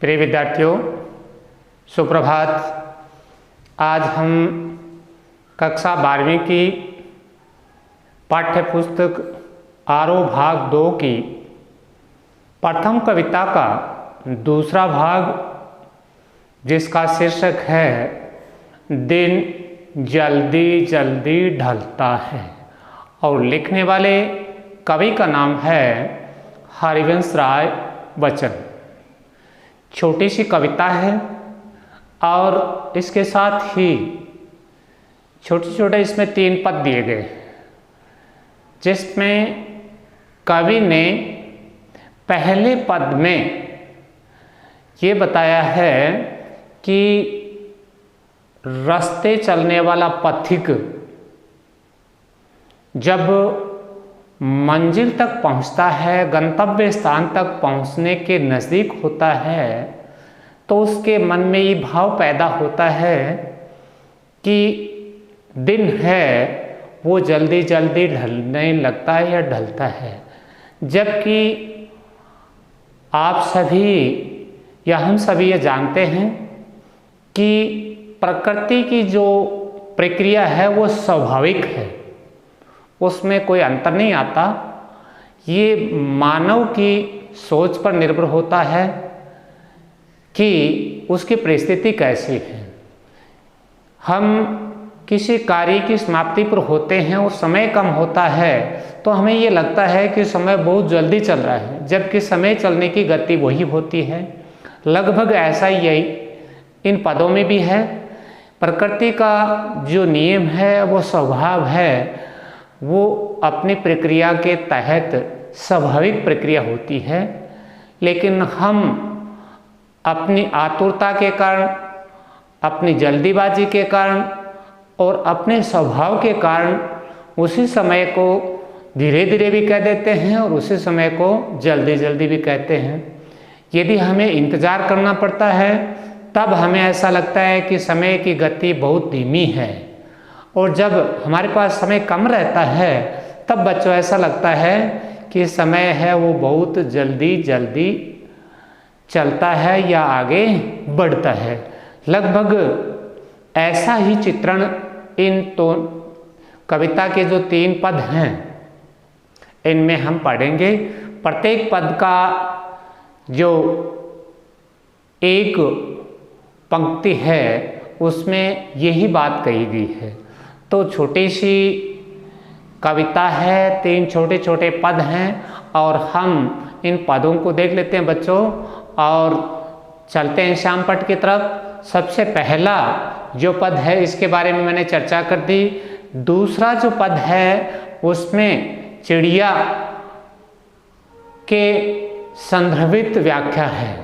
प्रिय विद्यार्थियों, सुप्रभात। आज हम कक्षा 12वीं की पाठ्य पुस्तक आरोह भाग 2 की प्रथम कविता का दूसरा भाग, जिसका शीर्षक है दिन जल्दी जल्दी ढलता है, और लिखने वाले कवि का नाम है हरिवंश राय बच्चन। छोटी सी कविता है और इसके साथ ही छोटे छोटे इसमें 3 पद दिए गए, जिसमें कवि ने पहले पद में ये बताया है कि रास्ते चलने वाला पथिक जब मंजिल तक पहुंचता है, गंतव्य स्थान तक पहुंचने के नज़दीक होता है, तो उसके मन में ये भाव पैदा होता है कि दिन है वो जल्दी जल्दी ढलने लगता है या ढलता है। जबकि आप सभी या हम सभी ये जानते हैं कि प्रकृति की जो प्रक्रिया है वो स्वाभाविक है, उसमें कोई अंतर नहीं आता। ये मानव की सोच पर निर्भर होता है कि उसकी परिस्थिति कैसी है। हम किसी कार्य की समाप्ति पर होते हैं और समय कम होता है, तो हमें ये लगता है कि समय बहुत जल्दी चल रहा है, जबकि समय चलने की गति वही होती है। लगभग ऐसा ही इन पदों में भी है। प्रकृति का जो नियम है, वो स्वभाव है, वो अपनी प्रक्रिया के तहत स्वाभाविक प्रक्रिया होती है। लेकिन हम अपनी आतुरता के कारण, अपनी जल्दीबाजी के कारण और अपने स्वभाव के कारण उसी समय को धीरे धीरे भी कह देते हैं और उसी समय को जल्दी जल्दी भी कहते हैं। यदि हमें इंतज़ार करना पड़ता है, तब हमें ऐसा लगता है कि समय की गति बहुत धीमी है, और जब हमारे पास समय कम रहता है, तब बच्चों ऐसा लगता है कि समय है वो बहुत जल्दी जल्दी चलता है या आगे बढ़ता है। लगभग ऐसा ही चित्रण इन तो कविता के जो 3 पद हैं, इनमें हम पढ़ेंगे। प्रत्येक पद का जो एक पंक्ति है, उसमें यही बात कही गई है। तो छोटी सी कविता है, 3 छोटे छोटे पद हैं, और हम इन पदों को देख लेते हैं बच्चों, और चलते हैं श्यामपट्ट की तरफ। सबसे पहला जो पद है, इसके बारे में मैंने चर्चा कर दी। दूसरा जो पद है, उसमें चिड़िया के संदर्भित व्याख्या है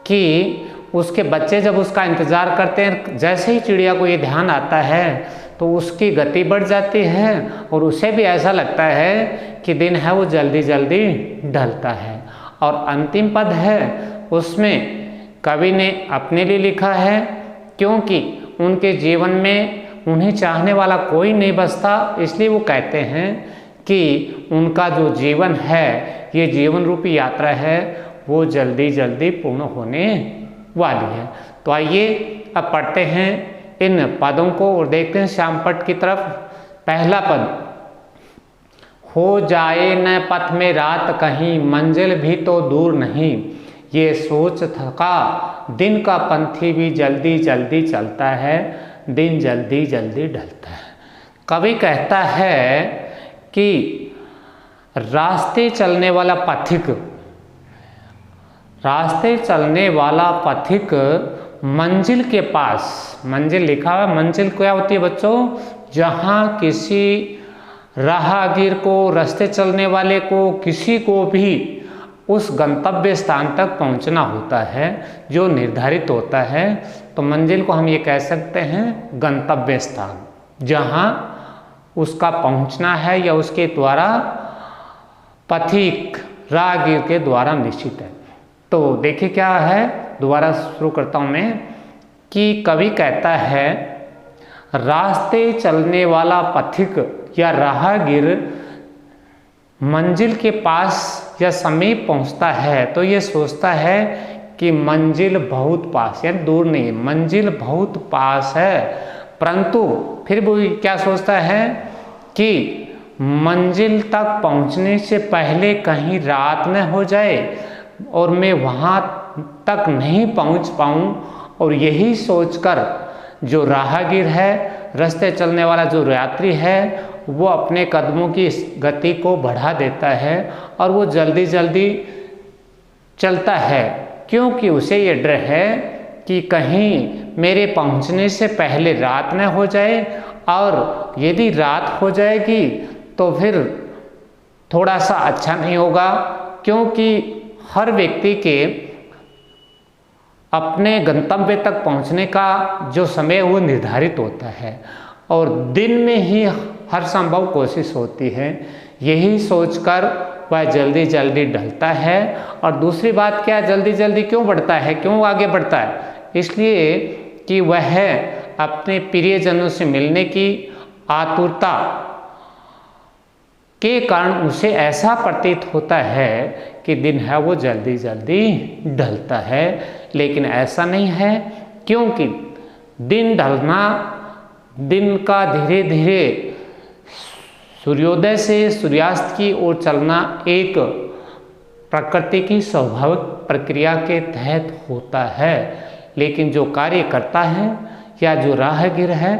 कि उसके बच्चे जब उसका इंतज़ार करते हैं, जैसे ही चिड़िया को ये ध्यान आता है तो उसकी गति बढ़ जाती है, और उसे भी ऐसा लगता है कि दिन है वो जल्दी जल्दी ढलता है। और अंतिम पद है, उसमें कवि ने अपने लिए लिखा है, क्योंकि उनके जीवन में उन्हें चाहने वाला कोई नहीं बचता, इसलिए वो कहते हैं कि उनका जो जीवन है, ये जीवन रूपी यात्रा है, वो जल्दी जल्दी पूर्ण होने वाली है। तो आइए अब पढ़ते हैं इन पदों को और देखते हैं श्यामपट्ट की तरफ। पहला पद, हो जाए न पथ में रात कहीं, मंजिल भी तो दूर नहीं, ये सोच थका दिन का पंथी भी जल्दी जल्दी चलता है, दिन जल्दी जल्दी ढलता है। कवि कहता है कि रास्ते चलने वाला पथिक, रास्ते चलने वाला पथिक मंजिल के पास, मंजिल लिखा हुआ, मंजिल क्या होती है बच्चों? जहाँ किसी राहगीर को, रास्ते चलने वाले को, किसी को भी उस गंतव्य स्थान तक पहुँचना होता है जो निर्धारित होता है, तो मंजिल को हम ये कह सकते हैं गंतव्य स्थान, जहाँ उसका पहुँचना है या उसके द्वारा पथिक राहगीर के द्वारा निश्चित है। तो देखिए क्या है, दोबारा शुरू करता हूँ मैं, कि कवि कहता है रास्ते चलने वाला पथिक या राहगीर मंजिल के पास या समीप पहुंचता है तो ये सोचता है कि मंजिल बहुत पास, यानी दूर नहीं है, मंजिल बहुत पास है, परंतु फिर वो क्या सोचता है कि मंजिल तक पहुंचने से पहले कहीं रात न हो जाए और मैं वहां तक नहीं पहुंच पाऊं। और यही सोचकर जो राहगीर है, रास्ते चलने वाला जो यात्री है, वो अपने कदमों की गति को बढ़ा देता है और वो जल्दी जल्दी चलता है, क्योंकि उसे ये डर है कि कहीं मेरे पहुंचने से पहले रात न हो जाए, और यदि रात हो जाएगी तो फिर थोड़ा सा अच्छा नहीं होगा, क्योंकि हर व्यक्ति के अपने गंतव्य तक पहुंचने का जो समय वो निर्धारित होता है और दिन में ही हर संभव कोशिश होती है। यही सोचकर वह जल्दी जल्दी ढलता है। और दूसरी बात क्या, जल्दी जल्दी क्यों बढ़ता है, क्यों आगे बढ़ता है? इसलिए कि वह अपने प्रियजनों से मिलने की आतुरता के कारण उसे ऐसा प्रतीत होता है कि दिन है वो जल्दी जल्दी ढलता है, लेकिन ऐसा नहीं है, क्योंकि दिन ढलना, दिन का धीरे धीरे सूर्योदय से सूर्यास्त की ओर चलना एक प्रकृति की स्वाभाविक प्रक्रिया के तहत होता है, लेकिन जो कार्य करता है या जो राहगीर है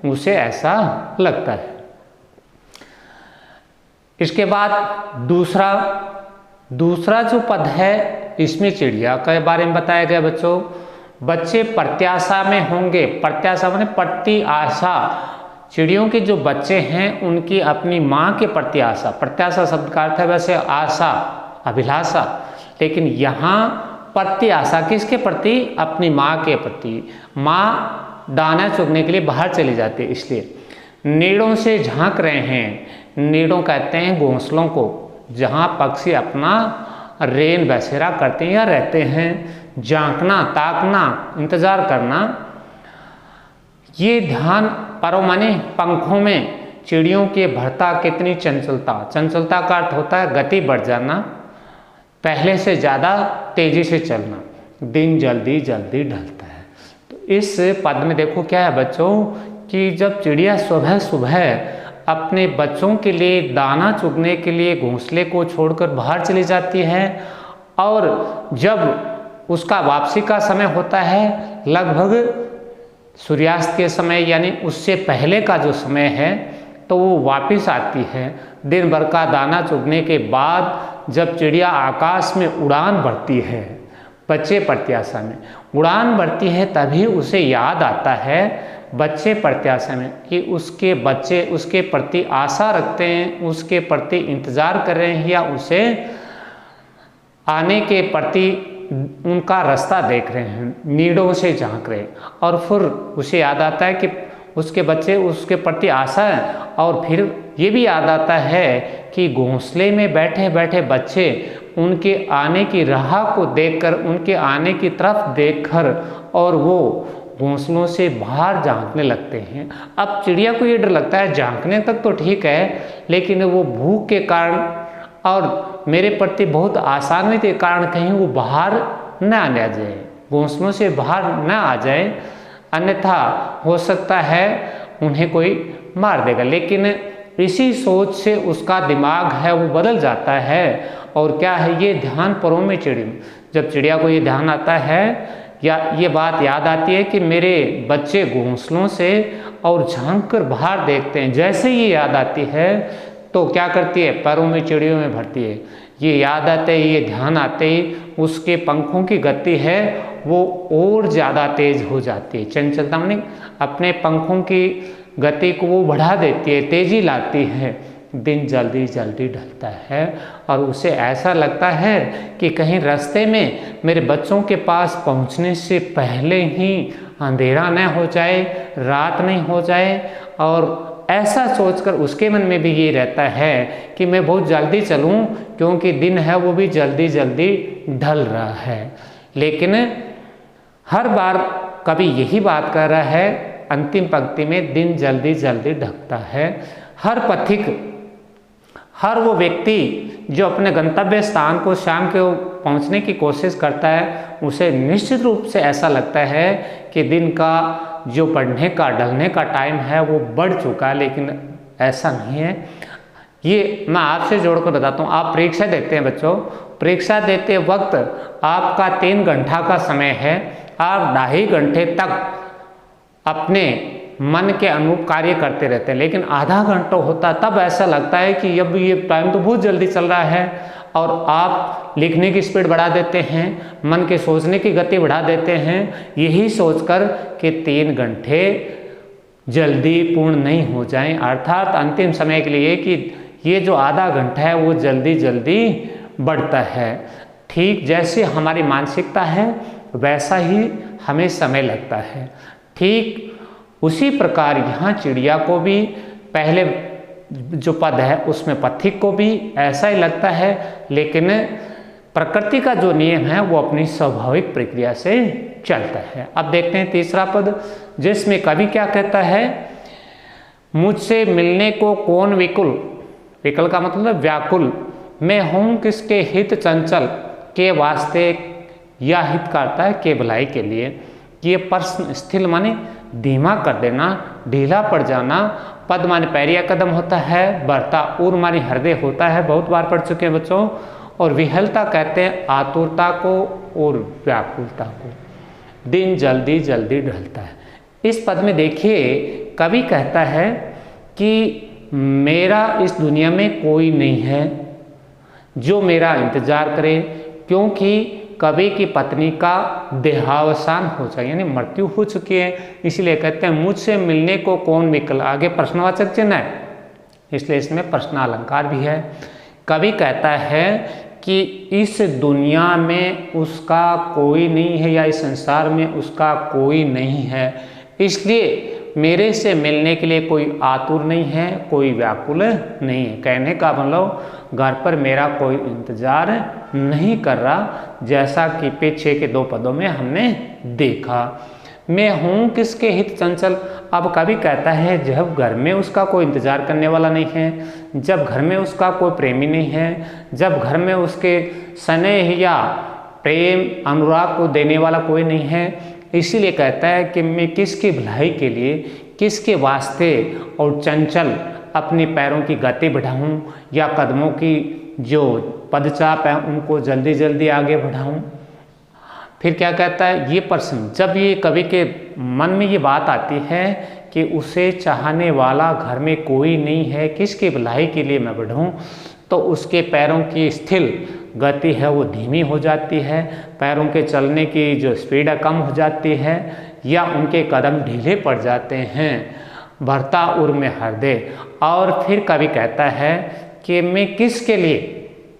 उसे ऐसा लगता है। इसके बाद दूसरा जो पद है, इसमें चिड़िया के बारे में बताया गया। बच्चे प्रत्याशा में होंगे। प्रत्याशा माने प्रति आशा। चिड़ियों के जो बच्चे हैं उनकी अपनी माँ के प्रति आशा। प्रत्याशा शब्द का अर्थ है वैसे आशा, अभिलाषा, लेकिन यहाँ प्रति आशा किसके प्रति? अपनी माँ के प्रति। माँ दाना चुगने के लिए बाहर चली जाती है, इसलिए नीड़ों से झांक रहे हैं। नीड़ों कहते हैं घोंसलों को, जहाँ पक्षी अपना रेन बसेरा करते हैं या रहते हैं। झांकना, ताकना, इंतजार करना, ये ध्यान परों माने पंखों में चिड़ियों के भरता कितनी चंचलता। चंचलता का अर्थ होता है गति बढ़ जाना, पहले से ज़्यादा तेजी से चलना। दिन जल्दी जल्दी ढलता है। तो इस पद में देखो क्या है बच्चों, कि जब चिड़िया सुबह सुबह अपने बच्चों के लिए दाना चुगने के लिए घोंसले को छोड़कर बाहर चली जाती है, और जब उसका वापसी का समय होता है लगभग सूर्यास्त के समय, यानी उससे पहले का जो समय है, तो वो वापस आती है। दिन भर का दाना चुगने के बाद जब चिड़िया आकाश में उड़ान भरती है, बच्चे प्रत्याशा में उड़ान भरती है, तभी उसे याद आता है बच्चे प्रत्याशा में कि उसके बच्चे उसके प्रति आशा रखते हैं, उसके प्रति इंतजार कर रहे हैं, या उसे आने के प्रति उनका रास्ता देख रहे हैं, नीड़ों से झांक रहे हैं। और फिर उसे याद आता है कि उसके बच्चे उसके प्रति आशा है, और फिर ये भी याद आता है कि घोंसले में बैठे बैठे बच्चे उनके आने की राह को देखकर, उनके आने की तरफ देखकर, और वो घोंसलों से बाहर झांकने लगते हैं। अब चिड़िया को ये डर लगता है, झांकने तक तो ठीक है, लेकिन वो भूख के कारण और मेरे प्रति बहुत आसानी के कारण कहीं वो बाहर न आ जाए, घोंसलों से बाहर न आ जाए, अन्यथा हो सकता है उन्हें कोई मार देगा। लेकिन इसी सोच से उसका दिमाग है वो बदल जाता है, और क्या है, ये ध्यान परों में जब चिड़िया को ये ध्यान आता है या ये बात याद आती है कि मेरे बच्चे घोंसलों से और झांक कर बाहर देखते हैं, जैसे ये याद आती है तो क्या करती है, पैरों में चिड़ियों में भरती है। ये याद आते ही, ये ध्यान आते ही उसके पंखों की गति है वो और ज़्यादा तेज हो जाती है। चंचलता माने अपने पंखों की गति को वो बढ़ा देती है, तेजी लाती है। दिन जल्दी जल्दी ढलता है और उसे ऐसा लगता है कि कहीं रास्ते में मेरे बच्चों के पास पहुंचने से पहले ही अंधेरा न हो जाए, रात नहीं हो जाए। और ऐसा सोचकर उसके मन में भी ये रहता है कि मैं बहुत जल्दी चलूं, क्योंकि दिन है वो भी जल्दी जल्दी ढल रहा है। लेकिन हर बार कभी यही बात कर रहा है, अंतिम पंक्ति में दिन जल्दी जल्दी ढलता है। हर पथिक हर वो व्यक्ति जो अपने गंतव्य स्थान को शाम को पहुंचने की कोशिश करता है, उसे निश्चित रूप से ऐसा लगता है कि दिन का जो बढ़ने का ढलने का टाइम है वो बढ़ चुका है, लेकिन ऐसा नहीं है। ये मैं आपसे जोड़कर बताता हूँ। आप परीक्षा देते हैं बच्चों, परीक्षा देते वक्त आपका 3 घंटा का समय है, आप 2.5 घंटे तक अपने मन के अनुरूप कार्य करते रहते हैं, लेकिन आधा घंटा होता तब ऐसा लगता है कि अब ये टाइम तो बहुत जल्दी चल रहा है, और आप लिखने की स्पीड बढ़ा देते हैं, मन के सोचने की गति बढ़ा देते हैं, यही सोचकर कि 3 घंटे जल्दी पूर्ण नहीं हो जाएं, अर्थात अंतिम समय के लिए कि ये जो आधा घंटा है वो जल्दी जल्दी बढ़ता है। ठीक जैसे हमारी मानसिकता है वैसा ही हमें समय लगता है। ठीक उसी प्रकार यहाँ चिड़िया को भी पहले जो पद है उसमें पथिक को भी ऐसा ही लगता है, लेकिन प्रकृति का जो नियम है वो अपनी स्वाभाविक प्रक्रिया से चलता है। अब देखते हैं तीसरा पद, जिसमें कवि क्या कहता है, मुझसे मिलने को कौन विकुल, विकल का मतलब व्याकुल, मैं हूँ किसके हित चंचल, के वास्ते, या हित करता है के भलाई के लिए। ये प्रश्न स्थिल माने धीमा कर देना, ढीला पड़ जाना, पद माने पैरिया कदम होता है, बढ़ता, उर माने हृदय होता है, बहुत बार पढ़ चुके हैं बच्चों, और विहलता कहते हैं आतुरता को और व्याकुलता को। दिन जल्दी जल्दी ढलता है। इस पद में देखिए कवि कहता है कि मेरा इस दुनिया में कोई नहीं है जो मेरा इंतजार करे, क्योंकि कवि की पत्नी का देहावसान हो जाए, यानी मृत्यु हो चुकी है, इसलिए कहते हैं मुझसे मिलने को कौन विकल। आगे प्रश्नवाचक चिन्ह है, इसलिए इसमें प्रश्नालंकार भी है। कवि कहता है कि इस दुनिया में उसका कोई नहीं है, या इस संसार में उसका कोई नहीं है, इसलिए मेरे से मिलने के लिए कोई आतुर नहीं है, कोई व्याकुल नहीं है। कहने का मतलब घर पर मेरा कोई इंतजार नहीं कर रहा, जैसा कि पीछे के 2 पदों में हमने देखा। मैं हूँ किसके हित चंचल। अब कवि कहता है जब घर में उसका कोई इंतजार करने वाला नहीं है, जब घर में उसका कोई प्रेमी नहीं है, जब घर में उसके स्नेह या प्रेम अनुराग को देने वाला कोई नहीं है, इसीलिए कहता है कि मैं किसकी भलाई के लिए, किसके वास्ते और चंचल अपने पैरों की गति बढ़ाऊं, या कदमों की जो पदचाप है उनको जल्दी जल्दी आगे बढ़ाऊं। फिर क्या कहता है, ये प्रश्न जब ये कवि के मन में ये बात आती है कि उसे चाहने वाला घर में कोई नहीं है, किसकी भलाई के लिए मैं बढ़ूं, तो उसके पैरों की स्थिर गति है वो धीमी हो जाती है, पैरों के चलने की जो स्पीड है कम हो जाती है, या उनके कदम ढीले पड़ जाते हैं, भरता उर में हृदय। और फिर कवि कहता है कि मैं किसके लिए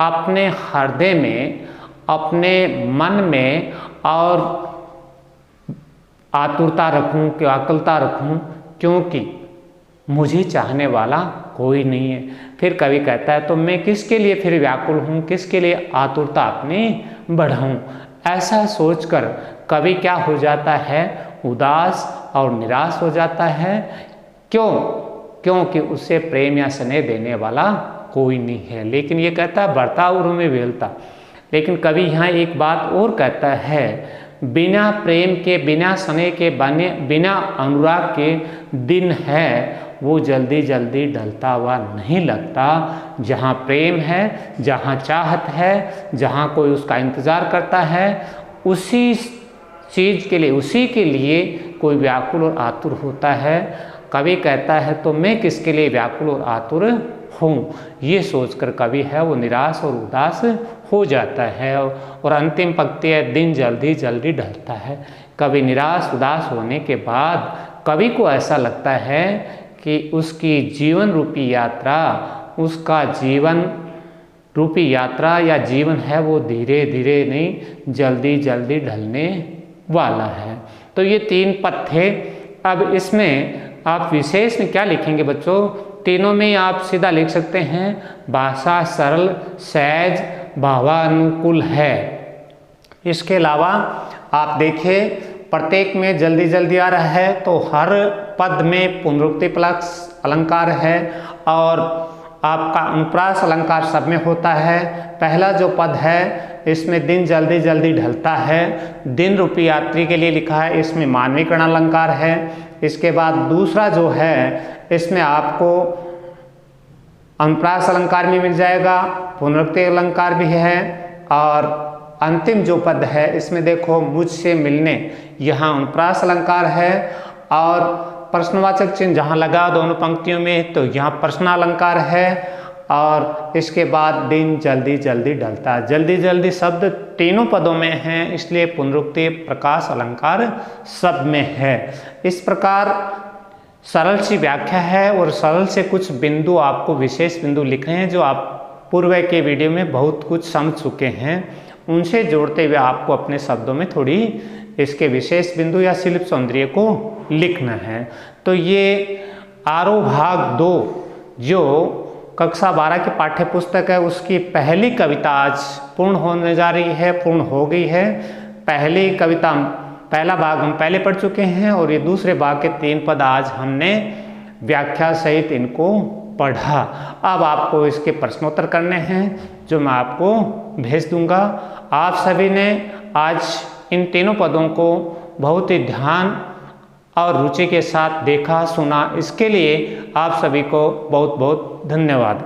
अपने हृदय में, अपने मन में और आतुरता रखूं, व्याकुलता रखूं, क्योंकि मुझे चाहने वाला कोई नहीं है। फिर कवि कहता है तो मैं किसके लिए फिर व्याकुल हूँ, किसके लिए आतुरता अपनी बढ़ाऊँ। ऐसा सोचकर कवि क्या हो जाता है, उदास और निराश हो जाता है। क्यों? क्योंकि उसे प्रेम या स्नेह देने वाला कोई नहीं है। लेकिन ये कहता है बर्ताव में विरलता। लेकिन कवि यहाँ एक बात और कहता है, बिना प्रेम के, बिना स्नेह के, बिना अनुराग के दिन है वो जल्दी जल्दी ढलता हुआ नहीं लगता। जहाँ प्रेम है, जहाँ चाहत है, जहाँ कोई उसका इंतज़ार करता है, उसी चीज़ के लिए, उसी के लिए कोई व्याकुल और आतुर होता है। कवि कहता है तो मैं किसके लिए व्याकुल और आतुर हूँ, ये सोचकर कवि है वो निराश और उदास हो जाता है। और अंतिम पंक्ति है, दिन जल्दी जल्दी ढलता है। कवि निराश उदास होने के बाद कवि को ऐसा लगता है कि उसकी जीवन रूपी यात्रा, उसका जीवन रूपी यात्रा या जीवन है वो धीरे धीरे नहीं, जल्दी जल्दी ढलने वाला है। तो ये 3 पद थे। अब इसमें आप विशेष में क्या लिखेंगे बच्चों? तीनों में आप सीधा लिख सकते हैं, भाषा सरल, सहज, भावानुकूल है। इसके अलावा आप देखिए प्रत्येक में जल्दी जल्दी आ रहा है, तो हर पद में पुनरुक्ति प्लस अलंकार है, और आपका अनुप्रास अलंकार सब में होता है। पहला जो पद है इसमें दिन जल्दी जल्दी ढलता है, दिन रूपी यात्री के लिए लिखा है, इसमें मानवीकरण अलंकार है। इसके बाद दूसरा जो है इसमें आपको अनुप्रास अलंकार भी मिल जाएगा, पुनरुक्ति अलंकार भी है, और अंतिम जो पद है इसमें देखो मुझसे मिलने, यहाँ अनुप्रास अलंकार है और प्रश्नवाचक चिन्ह जहाँ लगा दोनों पंक्तियों में तो यहाँ प्रश्न अलंकार है। और इसके बाद दिन जल्दी जल्दी ढलता है, जल्दी जल्दी शब्द तीनों पदों में हैं, इसलिए पुनरुक्ति प्रकाश अलंकार सब में है। इस प्रकार सरल सी व्याख्या है और सरल से कुछ बिंदु आपको विशेष बिंदु लिख रहे हैं जो आप पूर्व के वीडियो में बहुत कुछ समझ चुके हैं, उनसे जोड़ते हुए आपको अपने शब्दों में थोड़ी इसके विशेष बिंदु या शिल्प सौंदर्य को लिखना है। तो ये आरोह भाग 2 जो कक्षा 12 की पाठ्य पुस्तक है उसकी पहली कविता आज पूर्ण होने जा रही है, पूर्ण हो गई है। पहली कविता पहला भाग हम पहले पढ़ चुके हैं और ये दूसरे भाग के 3 पद आज हमने व्याख्या सहित इनको पढ़ा। अब आपको इसके प्रश्नोत्तर करने हैं जो मैं आपको भेज दूंगा। आप सभी ने आज इन तीनों पदों को बहुत ही ध्यान और रुचि के साथ देखा सुना, इसके लिए आप सभी को बहुत बहुत धन्यवाद।